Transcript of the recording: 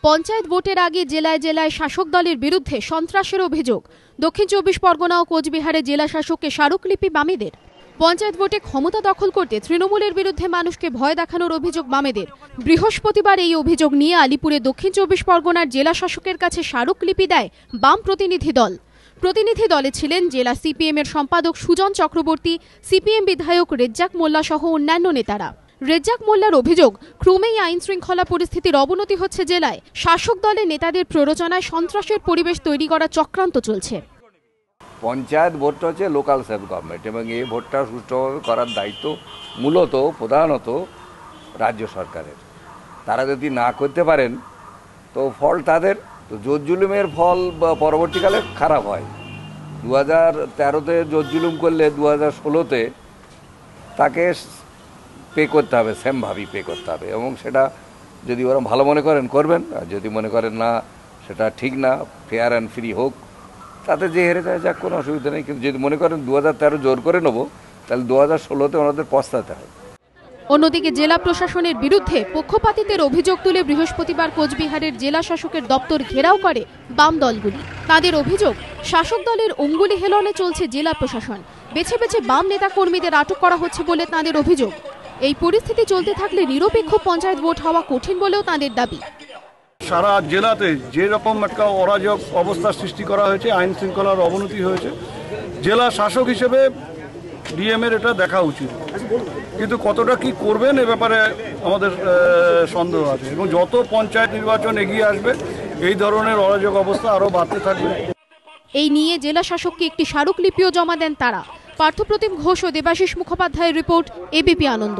পঞ্চায়েত ভোটের আগে জেলায় জেলায় শাসক দলের বিরুদ্ধে সন্ত্রাসের অভিযোগ। দক্ষিণ ২৪ পরগনা ও কোচবিহারে জেলা শাসককে স্মারকলিপি বামেদের। পঞ্চায়েত ভোটে ক্ষমতা দখল করতে তৃণমূলের বিরুদ্ধে মানুষকে ভয় দেখানোর অভিযোগ বামেদের। বৃহস্পতিবার এই অভিযোগ নিয়ে আলিপুরে দক্ষিণ ২৪ পরগনার জেলা শাসকের কাছে স্মারকলিপি দেয় বাম প্রতিনিধি দল। প্রতিনিধি দলে ছিলেন জেলা সিপিএম এর সম্পাদক সুজন চক্রবর্তী, সিপিএম বিধায়ক রেজ্জাক মোল্লা সহ অন্যান্য নেতারা। রেজ্জাক মোল্লার অভিযোগ, ক্রমেই আইন শৃঙ্খলা পরিস্থিতির অবনতি হচ্ছে জেলায়। শাসক দলের নেতাদের প্ররোচনায় সন্ত্রাসের পরিবেশ তৈরি করা চক্রান্ত চলছে। পঞ্চায়েত ভোটটা হচ্ছে লোকাল সেলফ গভর্নমেন্ট এবং এই ভোটটা সুষ্ঠুভাবে করার দায়িত্ব মূলত প্রধানত রাজ্য সরকারের। তারা যদি না করতে পারেন তো ফল তাদের, তো জোর জুলুমের ফল পরবর্তীকালে খারাপ হয়। 2013-তে জোর জুলুম করলে 2016-তে তাকে পে করতে হবে, সেমভাবেই পে করতে হবে এবং সেটা যদি ওরা ভালো মনে করেন করবেন, আর যদি মনে করেন না সেটা ঠিক না, ফেয়ার অ্যান্ড ফ্রি হোক, তাতে যে হেরে যায় যাক, কোনো অসুবিধা নেই। কিন্তু যদি মনে করেন 2013 জোর করে নেবো, তাহলে 2016-তে ওনাদের পস্তাতে হয়। অন্যদিকে জেলা প্রশাসনের বিরুদ্ধে পক্ষপাতিত্বের অভিযোগ তুলে বৃহস্পতিবার কোচবিহারের জেলা শাসকের দপ্তর ঘেরাও করে বাম দলগুলি। তাদের অভিযোগ, শাসক দলের অঙ্গুলি হেলনে চলছে জেলা প্রশাসন। বেছে বেছে বাম নেতা কর্মীদের আটক করা হচ্ছে বলে তাদের অভিযোগ। এই পরিস্থিতি চলতে থাকলে নিরপেক্ষ পঞ্চায়েত ভোট হওয়া কঠিন বলেও তাদের দাবি। সারা জেলাতে যে রকম একটা অরাজক অবস্থা সৃষ্টি করা হয়েছে, আইন শৃঙ্খলার অবনতি হয়েছে, জেলা শাসক হিসেবে ডিএম এর এটা দেখা উচিত। কিন্তু কতটা কি করবেন এ ব্যাপারে আমাদের সন্দেহ আছে এবং যত পঞ্চায়েত নির্বাচন এগিয়ে আসবে এই ধরনের অরাজক অবস্থা আরও বাড়তে থাকবে। এই নিয়ে জেলা শাসককে একটি স্মারকলিপিও জমা দেন তারা। পার্থপ্রতিম ঘোষ ও দেবাশিস মুখোপাধ্যায়ের রিপোর্ট, এবিপি আনন্দ।